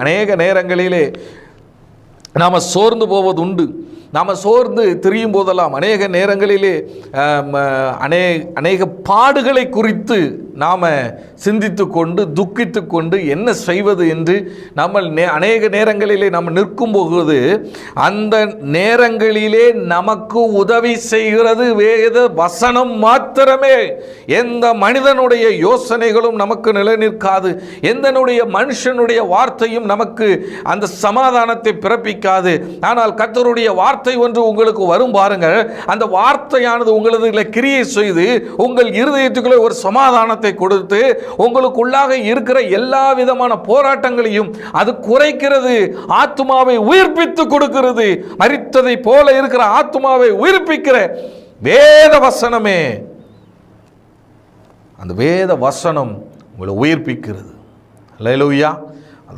அநேக நேரங்களிலே நாம் சோர்ந்து போவது உண்டு. நாம் சோர்ந்து திரியும் போதெல்லாம் அநேக நேரங்களிலே அநேக பாடுகளை குறித்து நாம் சிந்தித்து கொண்டு துக்கித்து கொண்டு என்ன செய்வது என்று நம்ம அநேக நேரங்களிலே நாம் நிற்கும் போது அந்த நேரங்களிலே நமக்கு உதவி செய்கிறது வேத வசனம் மாத்திரமே. எந்த மனிதனுடைய யோசனைகளும் நமக்கு நிலைநிற்காது. எந்தனுடைய மனுஷனுடைய வார்த்தையும் நமக்கு அந்த சமாதானத்தை பிறப்பிக்காது. ஆனால் கர்த்தருடைய வார்த்தை ஒன்று உங்களுக்கு வரும் பாருங்கள். அந்த வார்த்தையானது உங்களது கிரியை செய்து உங்கள் இருதயத்துக்குள்ளே ஒரு சமாதானத்தை கொடுத்து உங்களுக்குள்ளாக இருக்கிற எல்லா விதமான போராட்டங்களையும் அது குறைக்கிறது. ஆத்துமாவை உயிர்ப்பித்து கொடுக்கிறது. மரித்ததை போல இருக்கிற ஆத்துமாவை உயிர்ப்பிக்கிற வேத வசனமே, அந்த வேத வசனம் உங்களை உயிர்ப்பிக்கிறது. அல்லேலூயா.